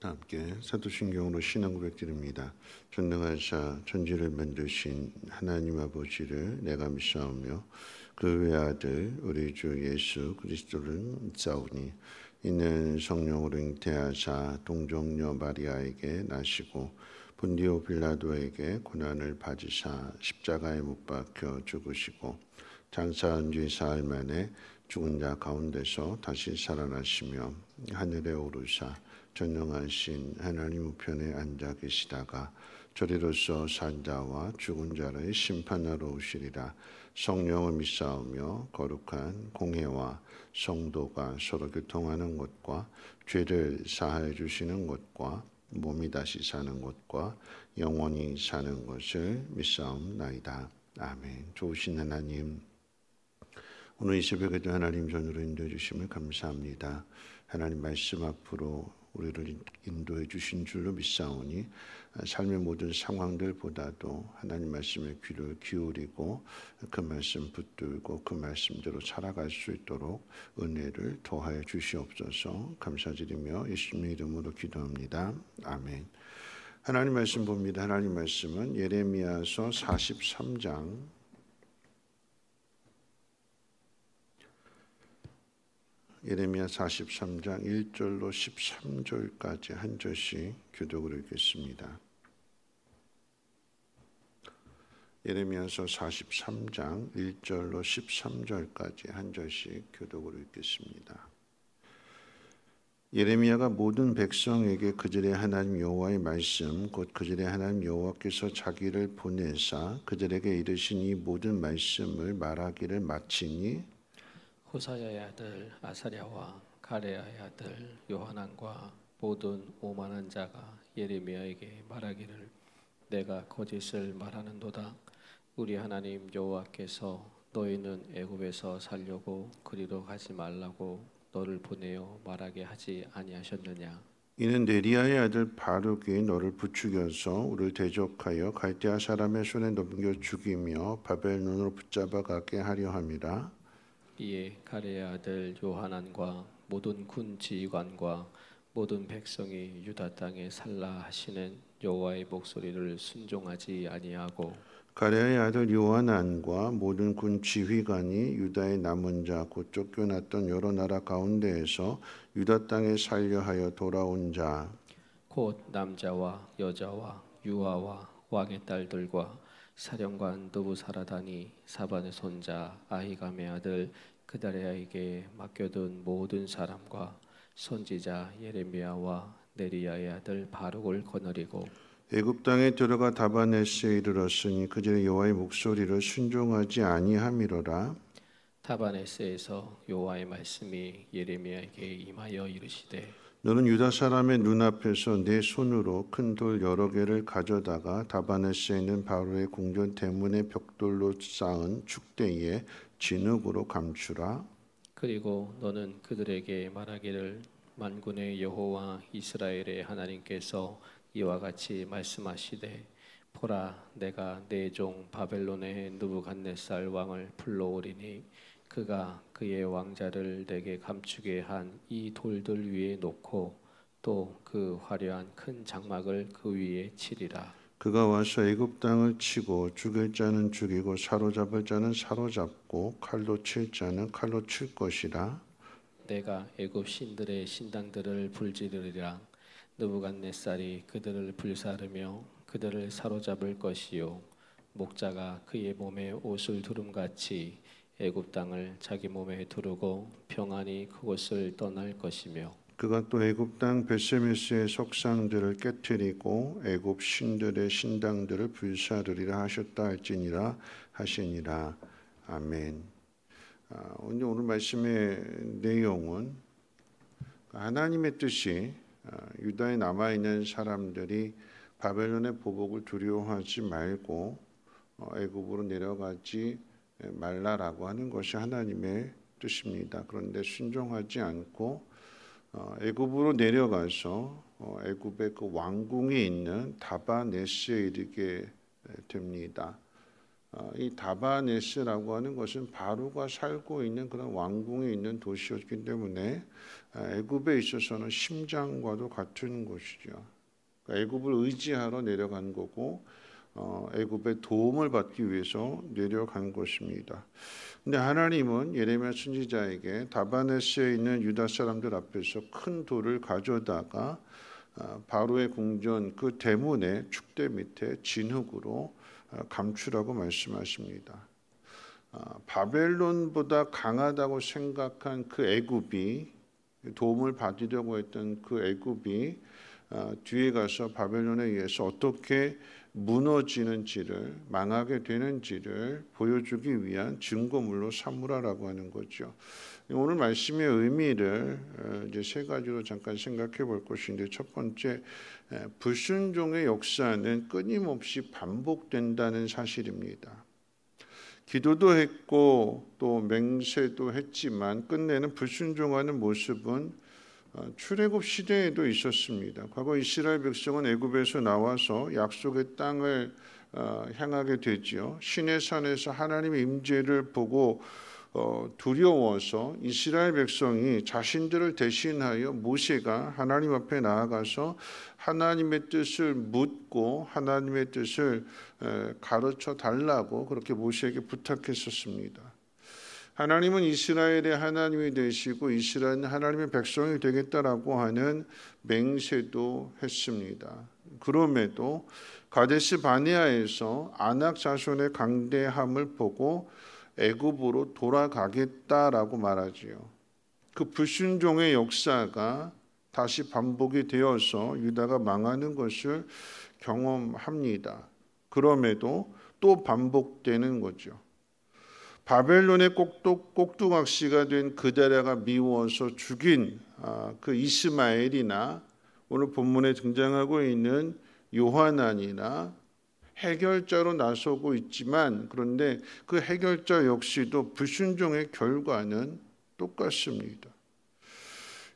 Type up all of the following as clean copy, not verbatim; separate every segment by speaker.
Speaker 1: 다 함께 사도신경으로 신앙 고백드립니다. 전능하사 천지를 만드신 하나님 아버지를 내가 믿사오며 그 외아들 우리 주 예수 그리스도를 믿사오니 이는 성령으로 잉태하사 동정녀 마리아에게 나시고 본디오 빌라도에게 고난을 받으사 십자가에 못 박혀 죽으시고 장사한 뒤 사흘 만에 죽은 자 가운데서 다시 살아나시며 하늘에 오르사 전능하신 하나님 우편에 앉아 계시다가 저리로서 산 자와 죽은 자를 심판하러 오시리라. 성령을 믿사오며 거룩한 공회와 성도가 서로 교통하는 것과 죄를 사하여 주시는 것과 몸이 다시 사는 것과 영원히 사는 것을 믿사옵나이다. 아멘. 좋으신 하나님, 오늘 이 새벽에도 하나님 전으로 인도해 주심을 감사합니다. 하나님 말씀 앞으로 우리를 인도해 주신 줄로 믿사오니 삶의 모든 상황들보다도 하나님 말씀에 귀를 기울이고 그 말씀 붙들고 그 말씀대로 살아갈 수 있도록 은혜를 더하여 주시옵소서. 감사드리며 예수님의 이름으로 기도합니다. 아멘. 하나님 말씀 봅니다. 하나님 말씀은 예레미야서 43장 1절로 13절까지 한 절씩 교독을 읽겠습니다. 예레미야서 43장 1절로 13절까지 한 절씩 교독을 읽겠습니다. 예레미야가 모든 백성에게 그들의 하나님 여호와의 말씀 곧 그들의 하나님 여호와께서 자기를 보내사 그들에게 이르신 이 모든 말씀을 말하기를 마치니
Speaker 2: 호사야의 아들 아사랴와 가레야의 아들 요하난과 모든 오만한 자가 예레미야에게 말하기를 내가 거짓을 말하는도다. 우리 하나님 여호와께서 너희는 애굽에서 살려고 그리로 가지 말라고 너를 보내어 말하게 하지 아니하셨느냐.
Speaker 1: 이는 네리야의 아들 바룩이 너를 부추겨서 우리를 대적하여 갈대아 사람의 손에 넘겨 죽이며 바벨론으로 붙잡아 가게 하려 함이라.
Speaker 2: 이에 가레의 아들 요하난과 모든 군 지휘관과 모든 백성이 유다 땅에 살라 하시는 여호와의 목소리를 순종하지 아니하고
Speaker 1: 가레아의 아들 요하난과 모든 군 지휘관이 유다의 남은 자 곧 쫓겨났던 여러 나라 가운데에서 유다 땅에 살려하여 돌아온 자
Speaker 2: 곧 남자와 여자와 유아와 왕의 딸들과 사령관 느부사라단이 사반의 손자 아히감의 아들 그다레야에게 맡겨둔 모든 사람과 선지자 예레미야와 네리야의 아들 바룩을 거느리고
Speaker 1: 애굽 땅에 들어가 다바네스에 이르렀으니 그들의 여호와의 목소리를 순종하지 아니함이로라.
Speaker 2: 다바네스에서 여호와의 말씀이 예레미야에게 임하여 이르시되
Speaker 1: 너는 유다 사람의 눈앞에서 내 손으로 큰 돌 여러 개를 가져다가 다바네스에 있는 바로의 궁전 대문의 벽돌로 쌓은 축대에 진흙으로 감추라.
Speaker 2: 그리고 너는 그들에게 말하기를 만군의 여호와 이스라엘의 하나님께서 이와 같이 말씀하시되 보라 내가 내 종 바벨론의 느부갓네살 왕을 불러오리니 그가 그의 왕자를 내게 감추게 한 이 돌들 위에 놓고 또 그 화려한 큰 장막을 그 위에 치리라.
Speaker 1: 그가 와서 애굽 땅을 치고 죽일 자는 죽이고 사로잡을 자는 사로잡고 칼로 칠 자는 칼로 칠 것이라.
Speaker 2: 내가 애굽 신들의 신당들을 불지르리라. 느부갓네살이 그들을 불사르며 그들을 사로잡을 것이요 목자가 그의 몸에 옷을 두름같이 애굽 땅을 자기 몸에 두르고 평안히 그곳을 떠날 것이며
Speaker 1: 그가 또 애굽 땅 베세메스의 석상들을 깨뜨리고 애굽 신들의 신당들을 불사르리라 하셨다 할지니라 하시니라. 아멘. 오늘 말씀의 내용은 하나님의 뜻이 유다에 남아있는 사람들이 바벨론의 보복을 두려워하지 말고 애굽으로 내려가지 말라라고 하는 것이 하나님의 뜻입니다. 그런데 순종하지 않고 애굽으로 내려가서 애굽의 그 왕궁에 있는 다바네스에 이르게 됩니다. 이 다바네스라고 하는 것은 바로가 살고 있는 그런 왕궁에 있는 도시였기 때문에 애굽에 있어서는 심장과도 같은 곳이죠. 그러니까 애굽을 의지하러 내려간 거고 애굽의 도움을 받기 위해서 내려간 것입니다. 근데 하나님은 예레미야 선지자에게 다바네스에 있는 유다 사람들 앞에서 큰 돌을 가져다가 바로의 궁전 그 대문의 축대 밑에 진흙으로 감추라고 말씀하십니다. 바벨론보다 강하다고 생각한 그 애굽이, 도움을 받으려고 했던 그 애굽이 뒤에 가서 바벨론에 의해서 어떻게 무너지는지를, 망하게 되는지를 보여주기 위한 증거물로 삼으라라고 하는 거죠. 오늘 말씀의 의미를 이제 세 가지로 잠깐 생각해 볼 것인데, 첫 번째, 불순종의 역사는 끊임없이 반복된다는 사실입니다. 기도도 했고 또 맹세도 했지만 끝내는 불순종하는 모습은 출애굽 시대에도 있었습니다. 과거 이스라엘 백성은 애굽에서 나와서 약속의 땅을 향하게 되지요. 시내산에서 하나님의 임재를 보고 두려워서 이스라엘 백성이 자신들을 대신하여 모세가 하나님 앞에 나아가서 하나님의 뜻을 묻고 하나님의 뜻을 가르쳐 달라고 그렇게 모세에게 부탁했었습니다. 하나님은 이스라엘의 하나님이 되시고 이스라엘은 하나님의 백성이 되겠다라고 하는 맹세도 했습니다. 그럼에도 가데스 바네아에서 아낙 자손의 강대함을 보고 애굽으로 돌아가겠다라고 말하지요. 그 불순종의 역사가 다시 반복이 되어서 유다가 망하는 것을 경험합니다. 그럼에도 또 반복되는 거죠. 바벨론의 꼭두각시가 된 그다랴가 미워서 죽인 그 이스마엘이나 오늘 본문에 등장하고 있는 요하난이나 해결자로 나서고 있지만, 그런데 그 해결자 역시도 불순종의 결과는 똑같습니다.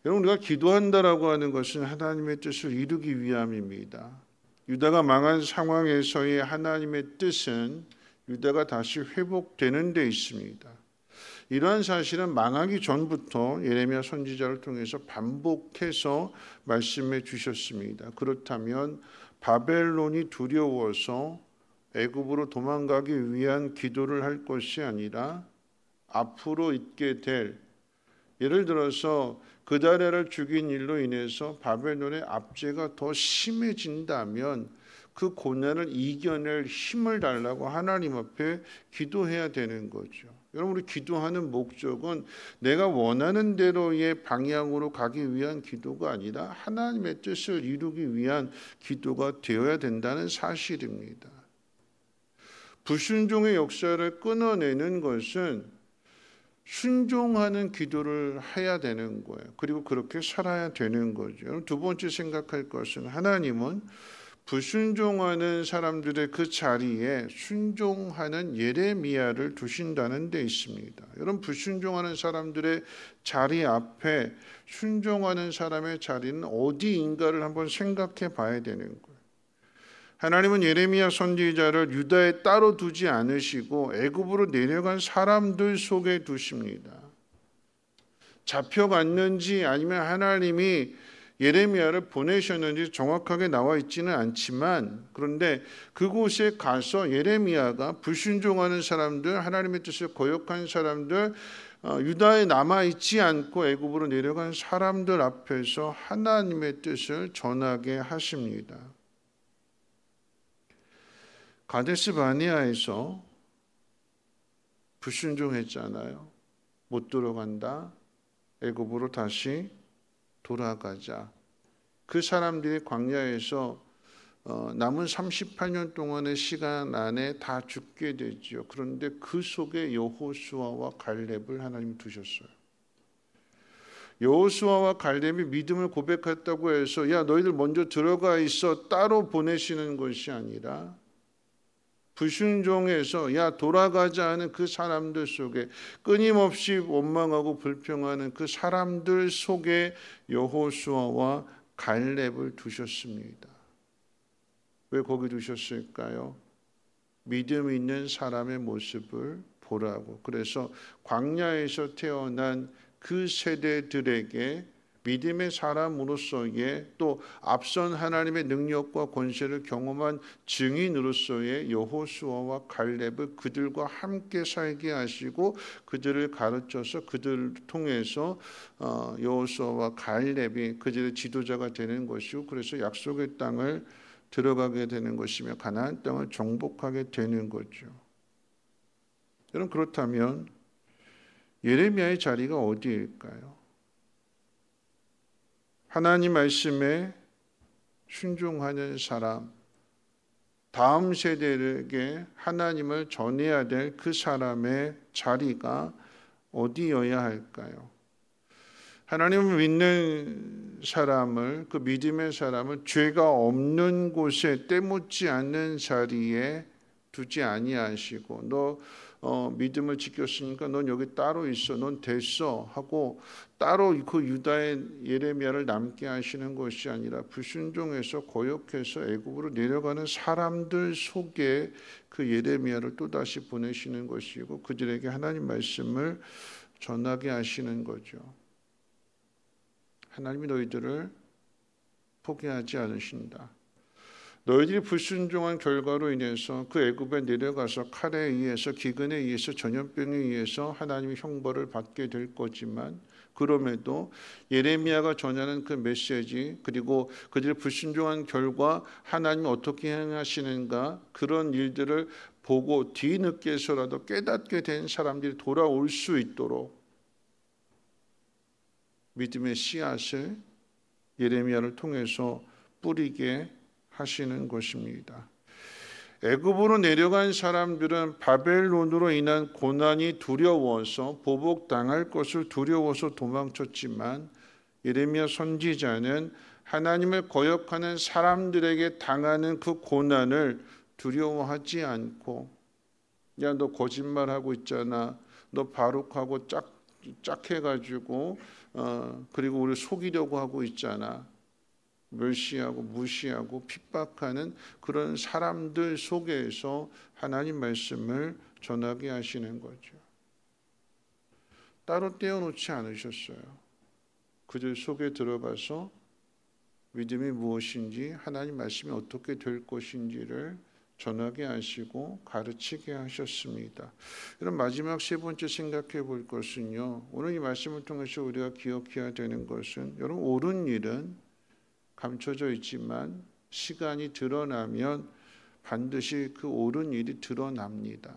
Speaker 1: 여러분, 우리가 기도한다라고 하는 것은 하나님의 뜻을 이루기 위함입니다. 유다가 망한 상황에서의 하나님의 뜻은 유다가 다시 회복되는 데 있습니다. 이러한 사실은 망하기 전부터 예레미야 선지자를 통해서 반복해서 말씀해 주셨습니다. 그렇다면 바벨론이 두려워서 애굽으로 도망가기 위한 기도를 할 것이 아니라 앞으로 있게 될, 예를 들어서 그다랴를 죽인 일로 인해서 바벨론의 압제가 더 심해진다면 그 고난을 이겨낼 힘을 달라고 하나님 앞에 기도해야 되는 거죠. 여러분, 우리 기도하는 목적은 내가 원하는 대로의 방향으로 가기 위한 기도가 아니라 하나님의 뜻을 이루기 위한 기도가 되어야 된다는 사실입니다. 불순종의 역사를 끊어내는 것은 순종하는 기도를 해야 되는 거예요. 그리고 그렇게 살아야 되는 거죠. 두 번째 생각할 것은 하나님은 불순종하는 사람들의 그 자리에 순종하는 예레미야를 두신다는 데 있습니다. 여러분, 불순종하는 사람들의 자리 앞에 순종하는 사람의 자리는 어디인가를 한번 생각해 봐야 되는 거예요. 하나님은 예레미야 선지자를 유다에 따로 두지 않으시고 애굽으로 내려간 사람들 속에 두십니다. 잡혀갔는지 아니면 하나님이 예레미야를 보내셨는지 정확하게 나와 있지는 않지만, 그런데 그곳에 가서 예레미야가 불순종하는 사람들, 하나님의 뜻을 거역한 사람들, 유다에 남아있지 않고 애굽으로 내려간 사람들 앞에서 하나님의 뜻을 전하게 하십니다. 가데스 바네아에서 불순종했잖아요. 못 들어간다. 애굽으로 다시 돌아가자. 그 사람들이 광야에서 남은 38년 동안의 시간 안에 다 죽게 되죠. 그런데 그 속에 여호수아와 갈렙을 하나님이 두셨어요. 여호수아와 갈렙이 믿음을 고백했다고 해서 야 너희들 먼저 들어가 있어 따로 보내시는 것이 아니라 불순종해서 야 돌아가자 하는 그 사람들 속에, 끊임없이 원망하고 불평하는 그 사람들 속에 여호수아와 갈렙을 두셨습니다. 왜 거기 두셨을까요? 믿음 있는 사람의 모습을 보라고. 그래서 광야에서 태어난 그 세대들에게 믿음의 사람으로서의 또 앞선 하나님의 능력과 권세를 경험한 증인으로서의 여호수아와 갈렙을 그들과 함께 살게 하시고 그들을 가르쳐서 그들을 통해서 여호수아와 갈렙이 그들의 지도자가 되는 것이고, 그래서 약속의 땅을 들어가게 되는 것이며 가나안 땅을 정복하게 되는 거죠. 여러분, 그렇다면 예레미야의 자리가 어디일까요? 하나님 말씀에 순종하는 사람, 다음 세대에게 하나님을 전해야 될 그 사람의 자리가 어디여야 할까요? 하나님을 믿는 사람을, 그 믿음의 사람을 죄가 없는 곳에 때묻지 않는 자리에 두지 아니하시고, 너 믿음을 지켰으니까 넌 여기 따로 있어, 넌 됐어 하고 따로 그 유다의 예레미야를 남게 하시는 것이 아니라 불순종해서 거역해서 애굽으로 내려가는 사람들 속에 그 예레미야를 또다시 보내시는 것이고, 그들에게 하나님 말씀을 전하게 하시는 거죠. 하나님이 너희들을 포기하지 않으신다. 너희들이 불순종한 결과로 인해서 그 애굽에 내려가서 칼에 의해서, 기근에 의해서, 전염병에 의해서 하나님의 형벌을 받게 될 거지만, 그럼에도 예레미야가 전하는 그 메시지, 그리고 그들의 불순종한 결과 하나님이 어떻게 행하시는가, 그런 일들을 보고 뒤늦게서라도 깨닫게 된 사람들이 돌아올 수 있도록 믿음의 씨앗을 예레미야를 통해서 뿌리게 하시는 것입니다. 애굽으로 내려간 사람들은 바벨론으로 인한 고난이 두려워서, 보복당할 것을 두려워서 도망쳤지만, 예레미야 선지자는 하나님을 거역하는 사람들에게 당하는 그 고난을 두려워하지 않고, 야, 너 거짓말하고 있잖아, 너 바룩하고 짝해가지고 그리고 우리 속이려고 하고 있잖아, 멸시하고 무시하고 핍박하는 그런 사람들 속에서 하나님 말씀을 전하게 하시는 거죠. 따로 떼어놓지 않으셨어요. 그들 속에 들어가서 믿음이 무엇인지, 하나님 말씀이 어떻게 될 것인지를 전하게 하시고 가르치게 하셨습니다. 여러분, 마지막 세 번째 생각해 볼 것은요, 오늘 이 말씀을 통해서 우리가 기억해야 되는 것은, 여러분, 옳은 일은 감춰져 있지만 시간이 드러나면 반드시 그 옳은 일이 드러납니다.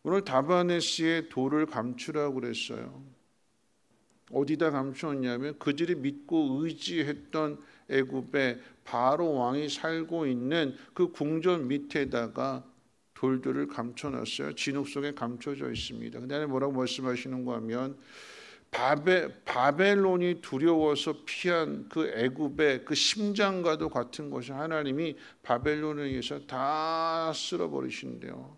Speaker 1: 오늘 다바네스의 돌을 감추라고 그랬어요. 어디다 감추었냐면 그들이 믿고 의지했던 애굽의 바로 왕이 살고 있는 그 궁전 밑에다가 돌들을 감춰놨어요. 진흙 속에 감춰져 있습니다. 근데 뭐라고 말씀하시는가 하면, 바벨론이 두려워서 피한 그 애굽의 그 심장과도 같은 것이 하나님이 바벨론에 의해서 다 쓸어버리신대요.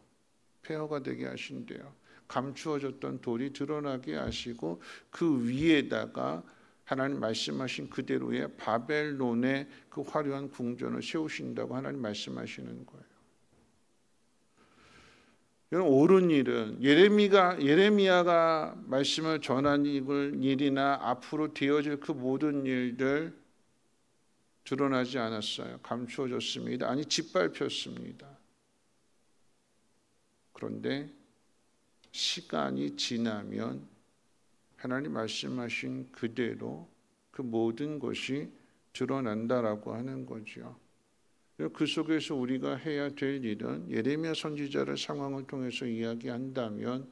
Speaker 1: 폐허가 되게 하신대요. 감추어졌던 돌이 드러나게 하시고 그 위에다가 하나님 말씀하신 그대로의 바벨론의 그 화려한 궁전을 세우신다고 하나님 말씀하시는 거예요. 여러분, 옳은 일은 예레미야가 말씀을 전한 일이나 앞으로 되어질 그 모든 일들 드러나지 않았어요. 감추어졌습니다. 아니, 짓밟혔습니다. 그런데 시간이 지나면 하나님 말씀하신 그대로 그 모든 것이 드러난다라고 하는 거죠. 그 속에서 우리가 해야 될 일은, 예레미야 선지자의 상황을 통해서 이야기한다면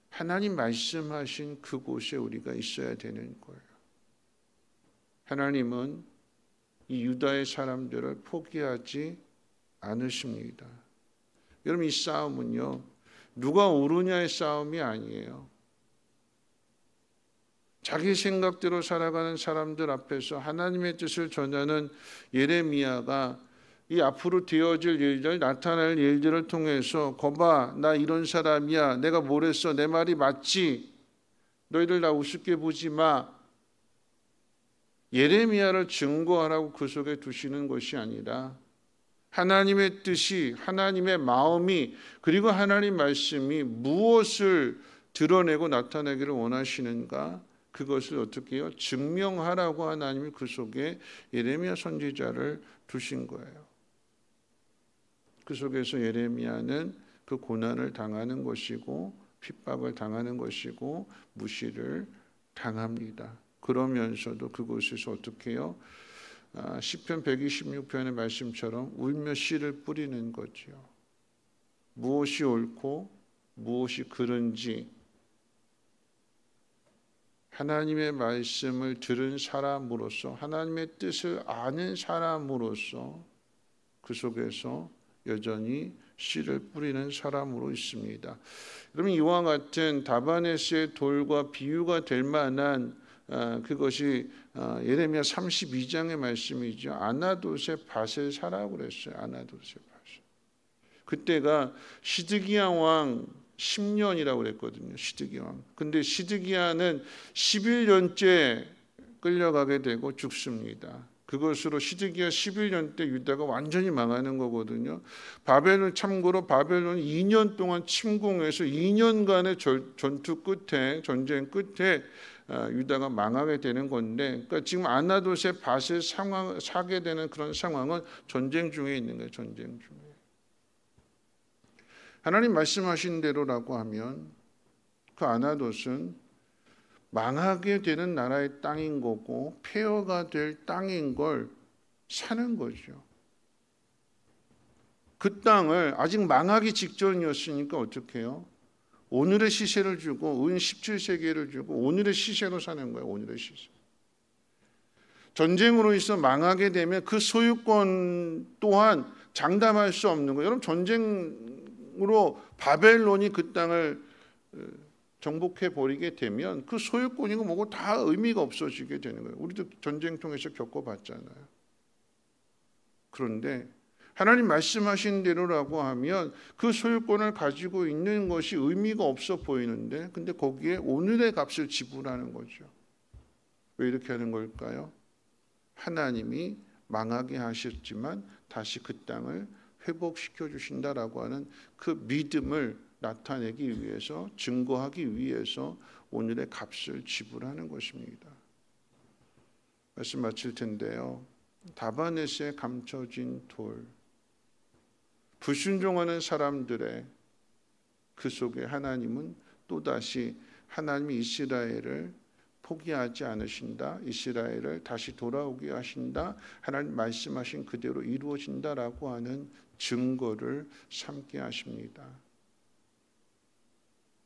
Speaker 1: 하나님 말씀하신 그곳에 우리가 있어야 되는 거예요. 하나님은 이 유다의 사람들을 포기하지 않으십니다. 여러분, 이 싸움은요, 누가 옳으냐의 싸움이 아니에요. 자기 생각대로 살아가는 사람들 앞에서 하나님의 뜻을 전하는 예레미야가 이 앞으로 되어질 일들, 나타날 일들을 통해서, 거봐, 나 이런 사람이야, 내가 뭘 했어, 내 말이 맞지, 너희들 나 우습게 보지 마, 예레미야를 증거하라고 그 속에 두시는 것이 아니라 하나님의 뜻이, 하나님의 마음이, 그리고 하나님 말씀이 무엇을 드러내고 나타내기를 원하시는가, 그것을 어떻게 해요? 증명하라고 하나님이 그 속에 예레미야 선지자를 두신 거예요. 그 속에서 예레미야는 그 고난을 당하는 것이고 핍박을 당하는 것이고 무시를 당합니다. 그러면서도 그곳에서 어떻게 해요? 시편 126편의 말씀처럼 울며 씨를 뿌리는 거죠. 무엇이 옳고 무엇이 그른지 하나님의 말씀을 들은 사람으로서, 하나님의 뜻을 아는 사람으로서 그 속에서 여전히 씨를 뿌리는 사람으로 있습니다. 여러분, 이와 같은 다바네스의 돌과 비유가 될 만한 그것이 예레미야 32장의 말씀이죠. 아나돗의 밭을 사라고 그랬어요. 아나돗의 밭을. 그때가 시드기야 왕 10년이라고 그랬거든요. 시드기야 왕. 근데 시드기야는 11년째 끌려가게 되고 죽습니다. 그것으로 시드기야 11년 때 유다가 완전히 망하는 거거든요. 바벨론, 참고로 바벨론 2년 동안 침공해서 2년간의 전투 끝에, 전쟁 끝에 유다가 망하게 되는 건데, 그러니까 지금 아나돗의 밭을 사게 되는 그런 상황은 전쟁 중에 있는 거예요. 전쟁 중에. 하나님 말씀하신 대로라고 하면 그 아나돗은 망하게 되는 나라의 땅인 거고 폐허가 될 땅인 걸 사는 거죠. 그 땅을 아직 망하기 직전이었으니까 어떻게 해요? 오늘의 시세를 주고 은 17세계를 주고 오늘의 시세로 사는 거예요. 오늘의 시세. 전쟁으로 인해서 망하게 되면 그 소유권 또한 장담할 수 없는 거예요. 여러분, 전쟁으로 바벨론이 그 땅을 정복해 버리게 되면 그 소유권이고 뭐고 다 의미가 없어지게 되는 거예요. 우리도 전쟁 통해서 겪어봤잖아요. 그런데 하나님 말씀하신 대로라고 하면 그 소유권을 가지고 있는 것이 의미가 없어 보이는데, 근데 거기에 오늘의 값을 지불하는 거죠. 왜 이렇게 하는 걸까요? 하나님이 망하게 하셨지만 다시 그 땅을 회복시켜 주신다라고 하는 그 믿음을 나타내기 위해서, 증거하기 위해서 오늘의 값을 지불하는 것입니다. 말씀 마칠 텐데요. 다바네스에 감춰진 돌, 불순종하는 사람들의 그 속에 하나님은 또다시 하나님이 이스라엘을 포기하지 않으신다, 이스라엘을 다시 돌아오게 하신다, 하나님 말씀하신 그대로 이루어진다라고 하는 증거를 삼게 하십니다.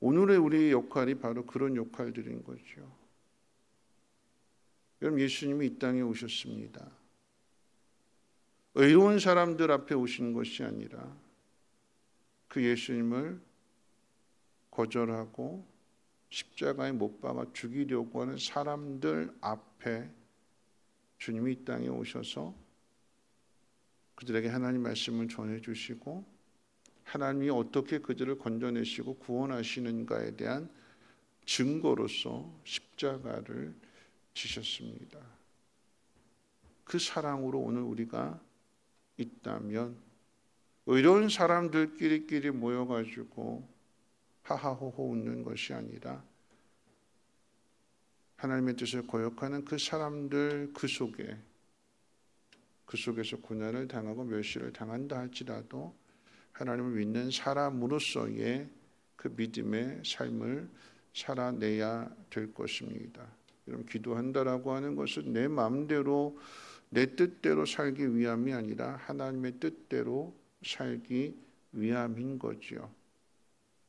Speaker 1: 오늘의 우리의 역할이 바로 그런 역할들인 거죠. 여러분, 예수님이 이 땅에 오셨습니다. 의로운 사람들 앞에 오신 것이 아니라 그 예수님을 거절하고 십자가에 못 박아 죽이려고 하는 사람들 앞에 주님이 이 땅에 오셔서 그들에게 하나님 말씀을 전해주시고 하나님이 어떻게 그들을 건져내시고 구원하시는가에 대한 증거로서 십자가를 지셨습니다. 그 사랑으로 오늘 우리가 있다면 의로운 사람들끼리 모여가지고 하하호호 웃는 것이 아니라 하나님의 뜻을 거역하는 그 사람들 그 속에서 고난을 당하고 멸시를 당한다 할지라도 하나님을 믿는 사람으로서의 그 믿음의 삶을 살아내야 될 것입니다. 여러분, 기도한다라고 하는 것은 내 마음대로 내 뜻대로 살기 위함이 아니라 하나님의 뜻대로 살기 위함인 거죠.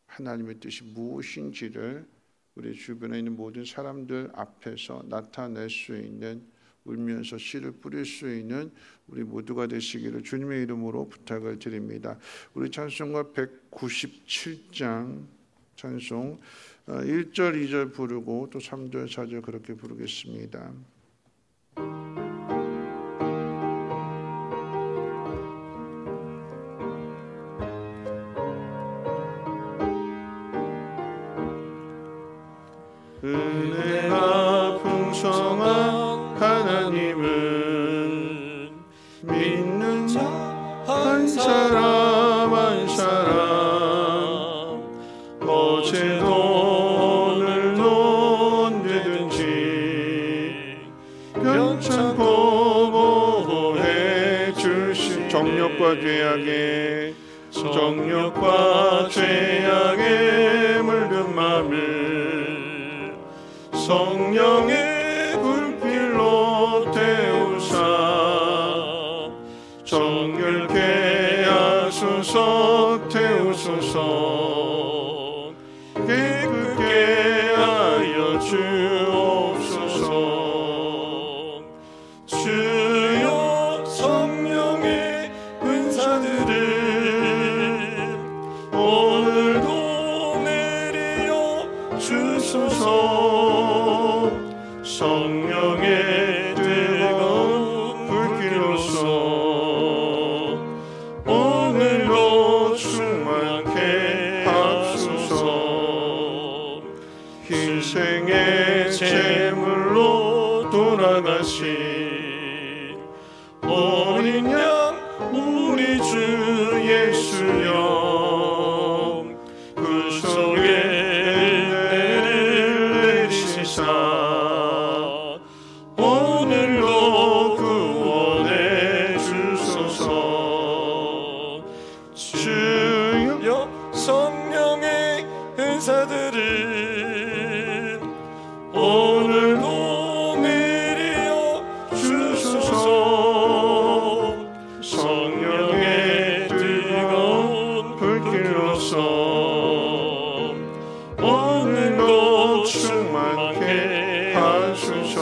Speaker 1: 하나님의 뜻이 무엇인지를 우리 주변에 있는 모든 사람들 앞에서 나타낼 수 있는, 울면서 씨를 뿌릴 수 있는 우리 모두가 되시기를 주님의 이름으로 부탁을 드립니다. 우리 찬송가 197장 찬송 1절 2절 부르고 또 3절 4절 그렇게 부르겠습니다. 은혜가 풍성한 하나님은 믿는 자 정욕과 죄악에 물든 맘을 성령의 불길로 태우사 정결케 하소서. 태우소서. 깨끗게 하여 주옵소서. 주여 성령의 은사들을 오늘도 내리어 주소서. 성령의 뜨거운 불길로서 오늘도 충만케 하소서. 희생의 제물로 돌아가신 어린 양 우리 주 예수여, 그 속에 은혜를 내리시사 오늘도 구원해 주소서. 주여 성령의 은사들을 오늘도 내리어 주소서. 성령의 뜨거운 불길로서 오늘도 충만케 하소서.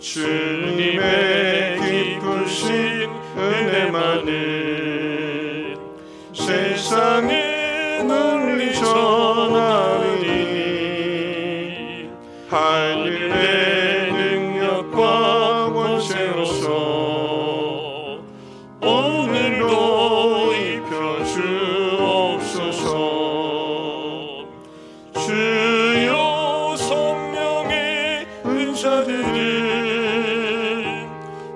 Speaker 1: 주님의 기쁘신 은혜만은 세상에 널리 전하리니 하늘의 능력과 권세로서 오늘도 입혀 주옵소서. 주여 성령의 은사들을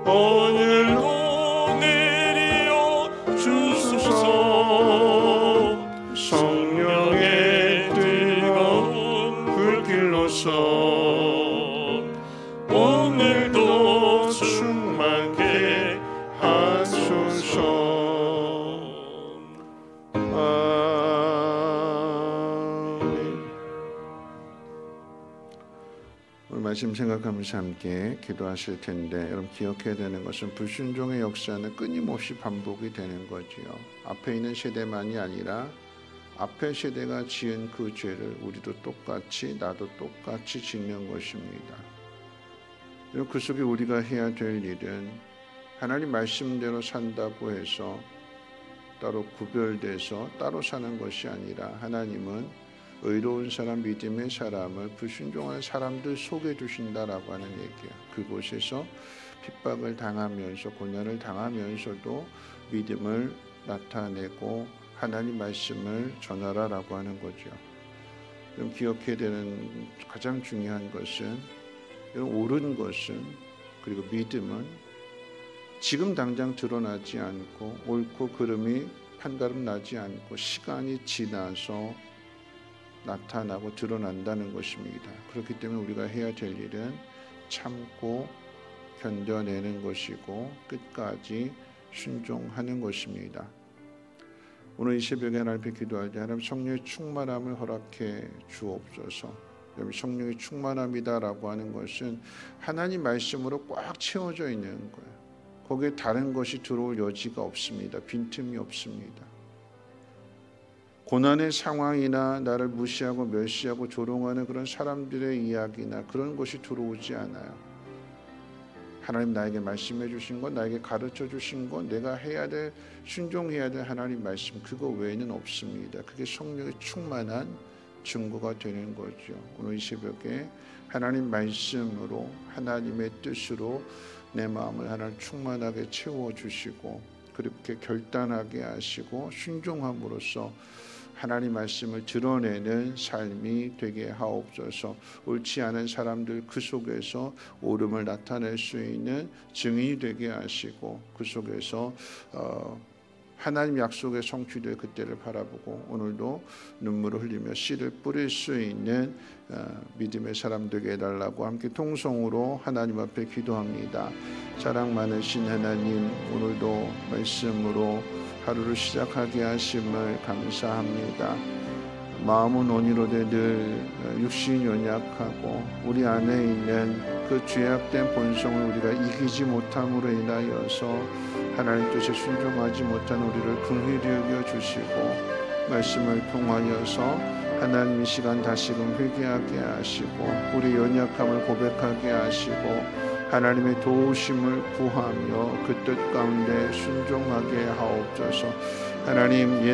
Speaker 1: 오늘도 내리어 주소서. 성령의 뜨거운 불길로서 오늘도 충만케 하소서. 오늘 말씀 생각하면서 함께 기도하실 텐데, 여러분 기억해야 되는 것은 불순종의 역사는 끊임없이 반복이 되는 거지요. 앞에 있는 세대만이 아니라 앞에 세대가 지은 그 죄를 우리도 똑같이, 나도 똑같이 짓는 것입니다. 그 속에 우리가 해야 될 일은 하나님 말씀대로 산다고 해서 따로 구별돼서 따로 사는 것이 아니라, 하나님은 의로운 사람, 믿음의 사람을 불순종하는 사람들 속에 두신다라고 하는 얘기예요. 그곳에서 핍박을 당하면서, 고난을 당하면서도 믿음을 나타내고 하나님 말씀을 전하라라고 하는 거죠. 그럼 기억해야 되는 가장 중요한 것은, 옳은 것은, 그리고 믿음은 지금 당장 드러나지 않고, 옳고 그름이 판가름 나지 않고 시간이 지나서 나타나고 드러난다는 것입니다. 그렇기 때문에 우리가 해야 될 일은 참고 견뎌내는 것이고 끝까지 순종하는 것입니다. 오늘 이 새벽에 하나님 앞에 기도할 때, 하나님 성령의 충만함을 허락해 주옵소서. 성령의 충만함이다라고 하는 것은 하나님 말씀으로 꽉 채워져 있는 거예요. 거기에 다른 것이 들어올 여지가 없습니다. 빈틈이 없습니다. 고난의 상황이나 나를 무시하고 멸시하고 조롱하는 그런 사람들의 이야기나 그런 것이 들어오지 않아요. 하나님 나에게 말씀해 주신 것, 나에게 가르쳐 주신 것, 내가 해야 될, 순종해야 될 하나님 말씀, 그거 외에는 없습니다. 그게 성령의 충만한 증거가 되는 거죠. 오늘 이 새벽에 하나님 말씀으로, 하나님의 뜻으로 내 마음을 하나님 충만하게 채워주시고, 그렇게 결단하게 하시고 순종함으로써 하나님 말씀을 드러내는 삶이 되게 하옵소서. 옳지 않은 사람들 그 속에서 옳음을 나타낼 수 있는 증인이 되게 하시고, 그 속에서 하나님 약속의 성취될 그때를 바라보고 오늘도 눈물을 흘리며 씨를 뿌릴 수 있는 믿음의 사람 되게 해달라고 함께 통성으로 하나님 앞에 기도합니다. 사랑 많으신 하나님, 오늘도 말씀으로 하루를 시작하게 하심을 감사합니다. 마음은 온이로되 늘 육신이 연약하고 우리 안에 있는 그 죄악된 본성을 우리가 이기지 못함으로 인하여서 하나님 뜻에 순종하지 못한 우리를 긍휼히 여겨 주시고 말씀을 통하여서 하나님 이 시간 다시금 회개하게 하시고 우리 연약함을 고백하게 하시고 하나님의 도우심을 구하며 그 뜻 가운데 순종하게 하옵소서. 하나님